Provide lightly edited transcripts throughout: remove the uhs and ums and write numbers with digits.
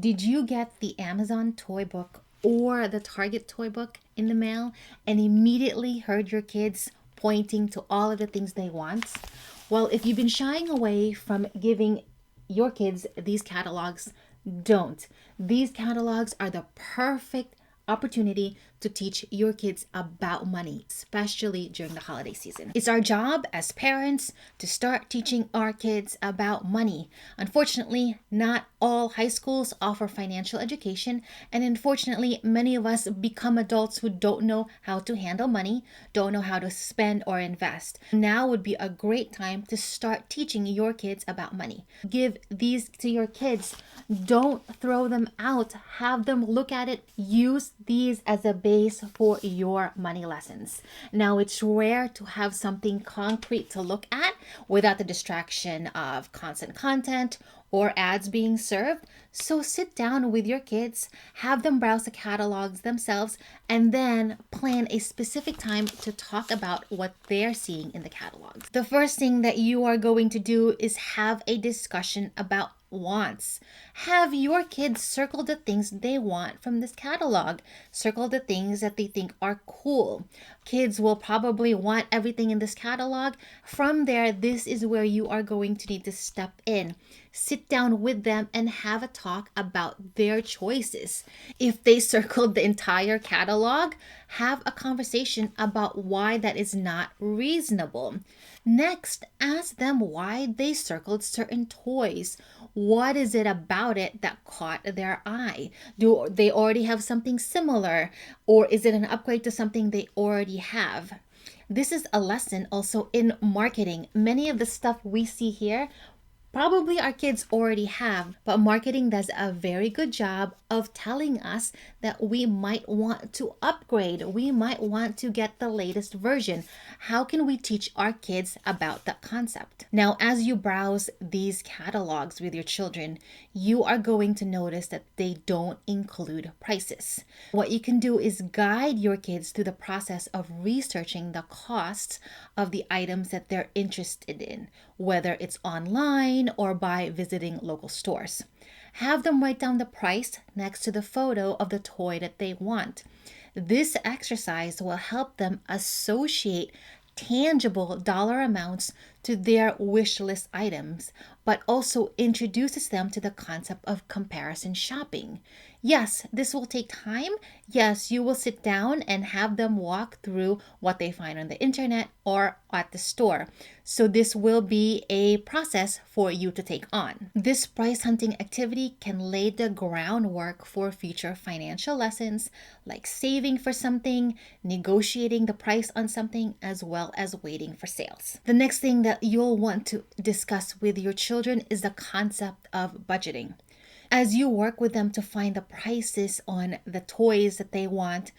Did you get the Amazon toy book or the Target toy book in the mail and immediately heard your kids pointing to all of the things they want? Well, if you've been shying away from giving your kids these catalogs, don't. These catalogs are the perfect opportunity to teach your kids about money, especially during the holiday season. It's our job as parents to start teaching our kids about money. Unfortunately, not all high schools offer financial education, and unfortunately, many of us become adults who don't know how to handle money, don't know how to spend or invest. Now would be a great time to start teaching your kids about money. Give these to your kids. Don't throw them out. Have them look at it. Use these as a base for your money lessons. Now, it's rare to have something concrete to look at without the distraction of constant content or ads being served. So sit down with your kids, have them browse the catalogs themselves, and then plan a specific time to talk about what they're seeing in the catalogs. The first thing that you are going to do is have a discussion about wants. Have your kids circle the things they want from this catalog. Circle the things that they think are cool. Kids will probably want everything in this catalog. From there, this is where you are going to need to step in. Sit down with them and have a talk about their choices. If they circled the entire catalog, have a conversation about why that is not reasonable. Next, ask them why they circled certain toys. What is it about it that caught their eye? Do they already have something similar, or is it an upgrade to something they already have? This is a lesson also in marketing. Many of the stuff we see here probably our kids already have, but marketing does a very good job of telling us that we might want to upgrade. We might want to get the latest version. How can we teach our kids about that concept? Now, as you browse these catalogs with your children, you are going to notice that they don't include prices. What you can do is guide your kids through the process of researching the costs of the items that they're interested in, whether it's online or by visiting local stores. Have them write down the price next to the photo of the toy that they want. This exercise will help them associate tangible dollar amounts to their wish list items, but also introduces them to the concept of comparison shopping. Yes, this will take time. Yes, you will sit down and have them walk through what they find on the internet or at the store. So this will be a process for you to take on. This price hunting activity can lay the groundwork for future financial lessons like saving for something, negotiating the price on something, as well as waiting for sales. The next thing that you'll want to discuss with your children is the concept of budgeting. As you work with them to find the prices on the toys that they want,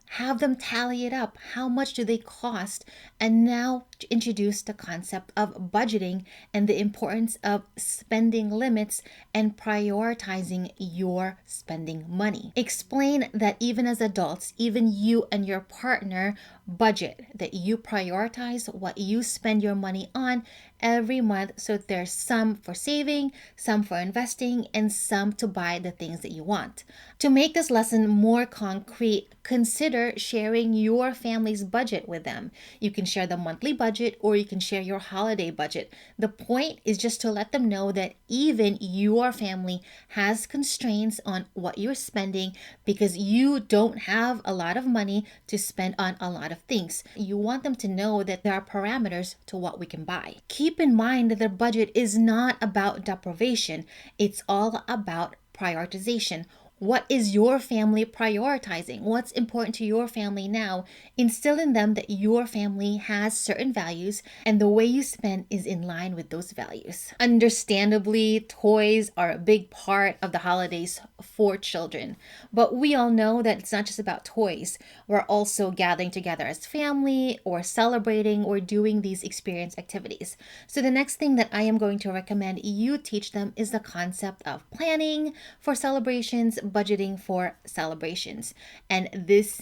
have them tally it up. How much do they cost? And now introduce the concept of budgeting and the importance of spending limits and prioritizing your spending money. Explain that even as adults, even you and your partner budget, that you prioritize what you spend your money on every month, so there's some for saving, some for investing, and some to buy the things that you want. To make this lesson more concrete, consider sharing your family's budget with them. You can share the monthly budget or you can share your holiday budget. The point is just to let them know that even your family has constraints on what you're spending because you don't have a lot of money to spend on a lot of things. You want them to know that there are parameters to what we can buy. Keep in mind that their budget is not about deprivation. It's all about prioritization. What is your family prioritizing? What's important to your family now? Instill in them that your family has certain values and the way you spend is in line with those values. Understandably, toys are a big part of the holidays for children, but we all know that it's not just about toys. We're also gathering together as family or celebrating or doing these experience activities. So the next thing that I am going to recommend you teach them is the concept of planning for celebrations, budgeting for celebrations. And this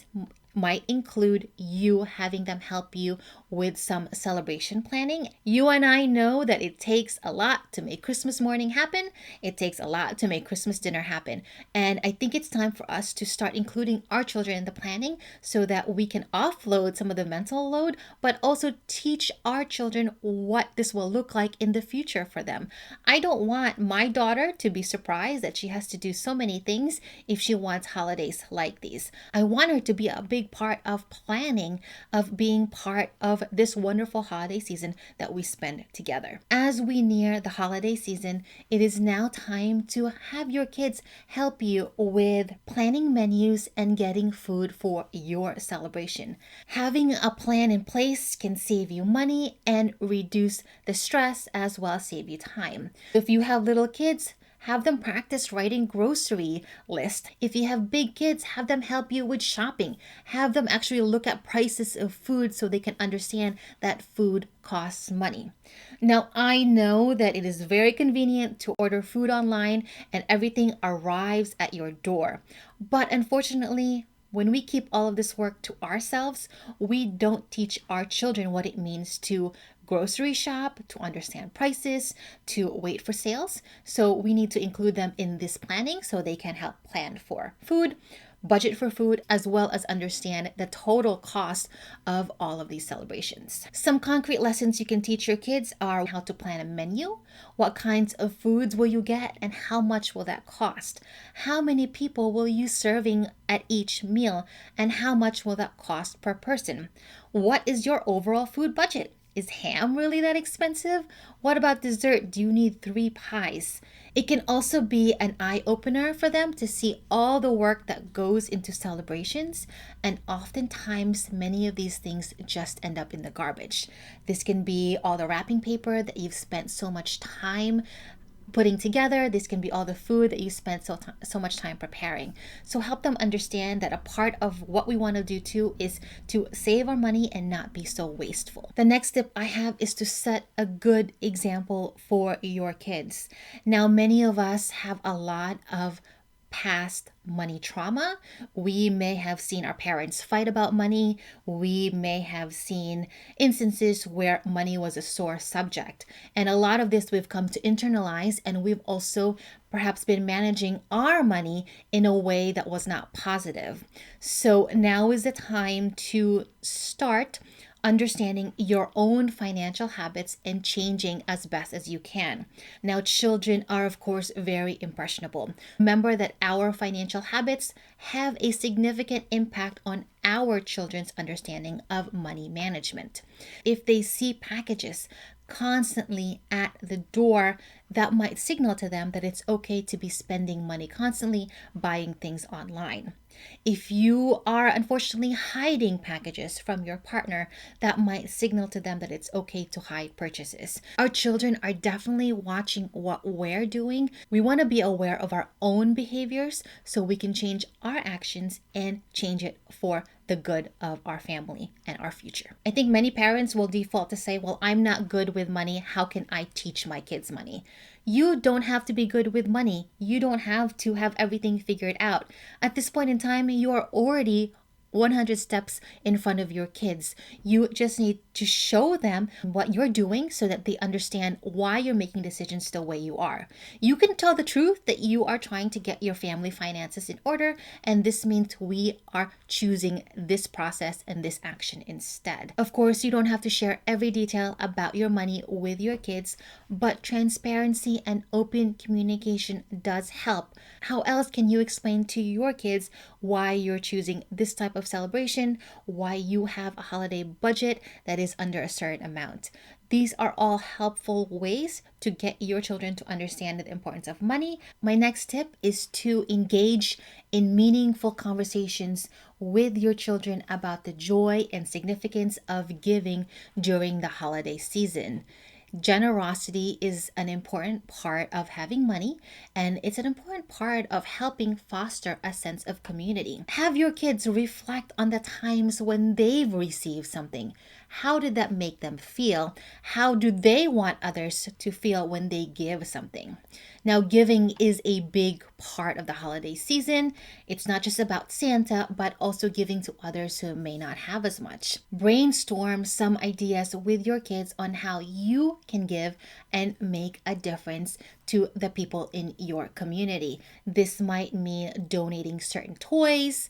might include you having them help you with some celebration planning. You and I know that it takes a lot to make Christmas morning happen. It takes a lot to make Christmas dinner happen. And I think it's time for us to start including our children in the planning so that we can offload some of the mental load, but also teach our children what this will look like in the future for them. I don't want my daughter to be surprised that she has to do so many things if she wants holidays like these. I want her to be a big part of planning, of being part of this wonderful holiday season that we spend together. As we near the holiday season, it is now time to have your kids help you with planning menus and getting food for your celebration. Having a plan in place can save you money and reduce the stress as well as save you time. If you have little kids, have them practice writing grocery lists. If you have big kids, have them help you with shopping. Have them actually look at prices of food so they can understand that food costs money. Now, I know that it is very convenient to order food online and everything arrives at your door. But unfortunately, when we keep all of this work to ourselves, we don't teach our children what it means to grocery shop, to understand prices, to wait for sales. So we need to include them in this planning so they can help plan for food, budget for food, as well as understand the total cost of all of these celebrations. Some concrete lessons you can teach your kids are how to plan a menu, what kinds of foods will you get, and how much will that cost? How many people will you serving at each meal, and how much will that cost per person? What is your overall food budget? Is ham really that expensive? What about dessert? Do you need 3 pies? It can also be an eye-opener for them to see all the work that goes into celebrations, and oftentimes many of these things just end up in the garbage. This can be all the wrapping paper that you've spent so much time putting together. This can be all the food that you spent so much time preparing. So help them understand that a part of what we want to do too is to save our money and not be so wasteful. The next tip I have is to set a good example for your kids. Now, many of us have a lot of past money trauma. We may have seen our parents fight about money. We may have seen instances where money was a sore subject. And a lot of this we've come to internalize, and we've also perhaps been managing our money in a way that was not positive. So now is the time to start understanding your own financial habits and changing as best as you can. Now, children are, of course, very impressionable. Remember that our financial habits have a significant impact on our children's understanding of money management. If they see packages constantly at the door, that might signal to them that it's okay to be spending money constantly buying things online. If you are unfortunately hiding packages from your partner, that might signal to them that it's okay to hide purchases. Our children are definitely watching what we're doing. We want to be aware of our own behaviors so we can change our actions and change it for the good of our family and our future. I think many parents will default to say, well, I'm not good with money. How can I teach my kids money? You don't have to be good with money. You don't have to have everything figured out. At this point in time, you are already 100 steps in front of your kids. You just need to show them what you're doing so that they understand why you're making decisions the way you are. You can tell the truth that you are trying to get your family finances in order, and this means we are choosing this process and this action instead. Of course, you don't have to share every detail about your money with your kids, but transparency and open communication does help. How else can you explain to your kids why you're choosing this type of celebration, why you have a holiday budget that is under a certain amount? These are all helpful ways to get your children to understand the importance of money. My next tip is to engage in meaningful conversations with your children about the joy and significance of giving during the holiday season. Generosity is an important part of having money, and it's an important part of helping foster a sense of community. Have your kids reflect on the times when they've received something. How did that make them feel? How do they want others to feel when they give something? Now, giving is a big part of the holiday season. It's not just about Santa, but also giving to others who may not have as much. Brainstorm some ideas with your kids on how you can give and make a difference to the people in your community. This might mean donating certain toys,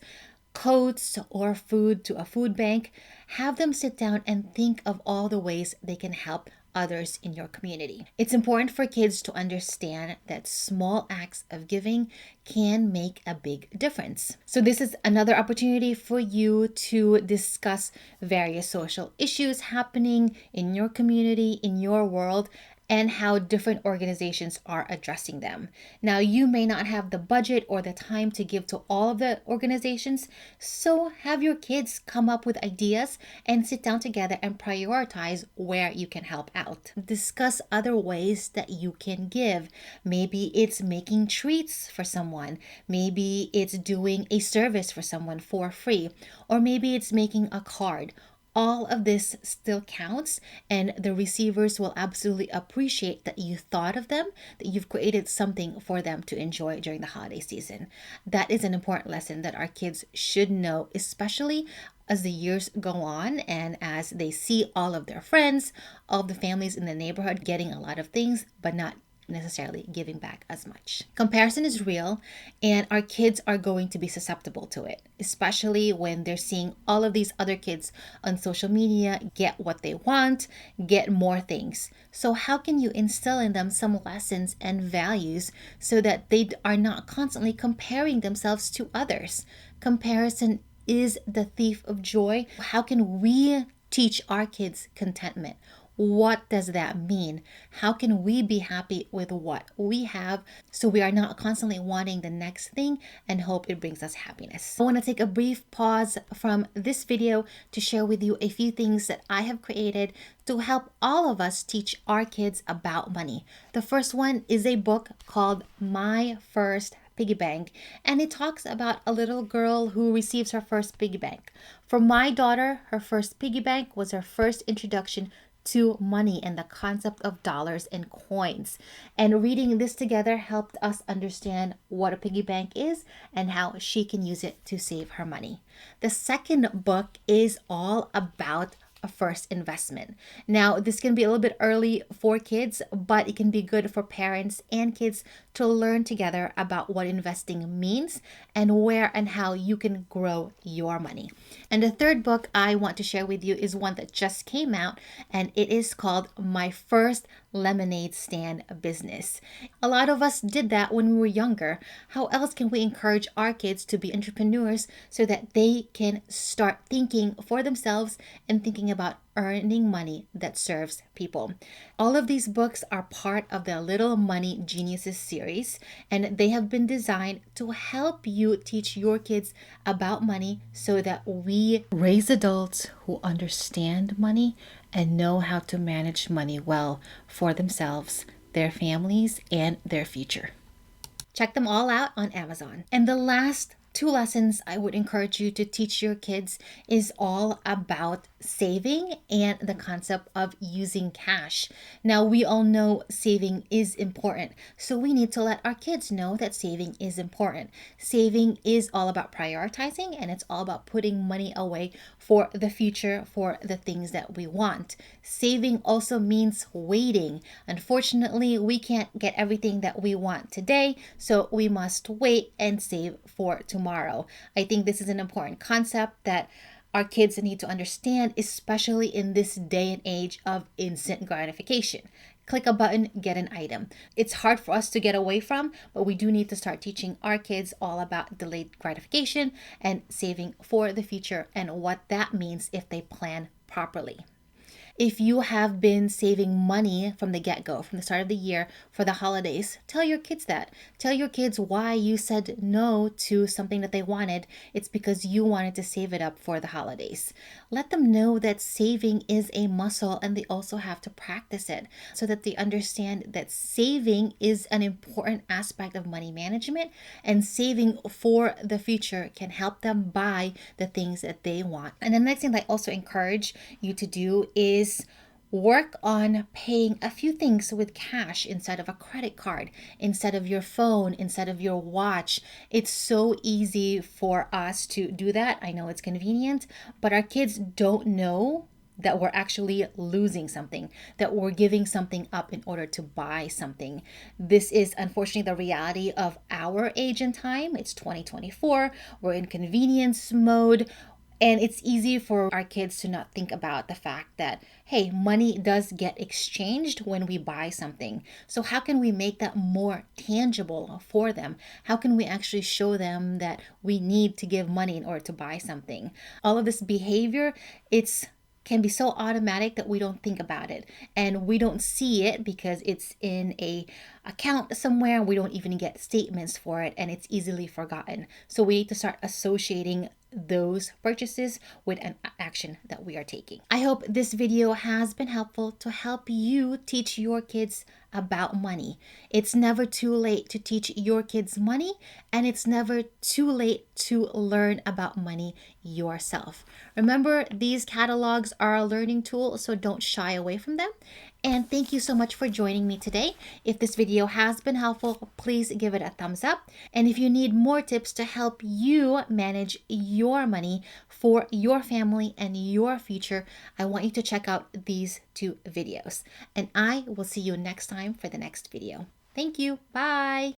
coats, or food to a food bank. Have them sit down and think of all the ways they can help others in your community. It's important for kids to understand that small acts of giving can make a big difference. So this is another opportunity for you to discuss various social issues happening in your community, in your world, and how different organizations are addressing them. Now, you may not have the budget or the time to give to all of the organizations, so have your kids come up with ideas and sit down together and prioritize where you can help out. Discuss other ways that you can give. Maybe it's making treats for someone, maybe it's doing a service for someone for free, or maybe it's making a card. All of this still counts, and the receivers will absolutely appreciate that you thought of them, that you've created something for them to enjoy during the holiday season. That is an important lesson that our kids should know, especially as the years go on and as they see all of their friends, all of the families in the neighborhood getting a lot of things, but not necessarily giving back as much. Comparison is real, and our kids are going to be susceptible to it, especially when they're seeing all of these other kids on social media get what they want, get more things. So how can you instill in them some lessons and values so that they are not constantly comparing themselves to others? Comparison is the thief of joy. How can we teach our kids contentment? What does that mean? How can we be happy with what we have so we are not constantly wanting the next thing and hope it brings us happiness? I want to take a brief pause from this video to share with you a few things that I have created to help all of us teach our kids about money. The first one is a book called My First Piggy Bank, and it talks about a little girl who receives her first piggy bank. For my daughter, her first piggy bank was her first introduction to money and the concept of dollars and coins. And reading this together helped us understand what a piggy bank is and how she can use it to save her money. The second book is all about a first investment. Now, this can be a little bit early for kids, but it can be good for parents and kids to learn together about what investing means and where and how you can grow your money. And the third book I want to share with you is one that just came out, and it is called My First Lemonade Stand Business. A lot of us did that when we were younger. How else can we encourage our kids to be entrepreneurs so that they can start thinking for themselves and thinking about earning money that serves people? All of these books are part of the Little Money Geniuses series, and they have been designed to help you teach your kids about money so that we raise adults who understand money and know how to manage money well for themselves, their families, and their future. Check them all out on Amazon. And the last two lessons I would encourage you to teach your kids is all about saving and the concept of using cash. Now, we all know saving is important, so we need to let our kids know that saving is important. Saving is all about prioritizing, and it's all about putting money away for the future, for the things that we want. Saving also means waiting. Unfortunately, we can't get everything that we want today, so we must wait and save for tomorrow. I think this is an important concept that our kids need to understand, especially in this day and age of instant gratification. Click a button, get an item. It's hard for us to get away from, but we do need to start teaching our kids all about delayed gratification and saving for the future and what that means if they plan properly. If you have been saving money from the get-go, from the start of the year for the holidays, tell your kids that. Tell your kids why you said no to something that they wanted. It's because you wanted to save it up for the holidays. Let them know that saving is a muscle and they also have to practice it so that they understand that saving is an important aspect of money management, and saving for the future can help them buy the things that they want. And the next thing that I also encourage you to do is work on paying a few things with cash instead of a credit card, instead of your phone, instead of your watch. It's so easy for us to do that. I know it's convenient, but our kids don't know that we're actually losing something, that we're giving something up in order to buy something. This is unfortunately the reality of our age and time. It's 2024. We're in convenience mode. And it's easy for our kids to not think about the fact that, hey, money does get exchanged when we buy something. So, how can we make that more tangible for them? How can we actually show them that we need to give money in order to buy something? All of this behavior, it's can be so automatic that we don't think about it, and we don't see it because it's in a account somewhere. We don't even get statements for it, and it's easily forgotten. So we need to start associating those purchases with an action that we are taking. I hope this video has been helpful to help you teach your kids about money. It's never too late to teach your kids money, and it's never too late to learn about money yourself. Remember, these catalogs are a learning tool, so don't shy away from them. And thank you so much for joining me today. If this video has been helpful, please give it a thumbs up. And if you need more tips to help you manage your money for your family and your future, I want you to check out these 2 videos. And I will see you next time for the next video. Thank you. Bye.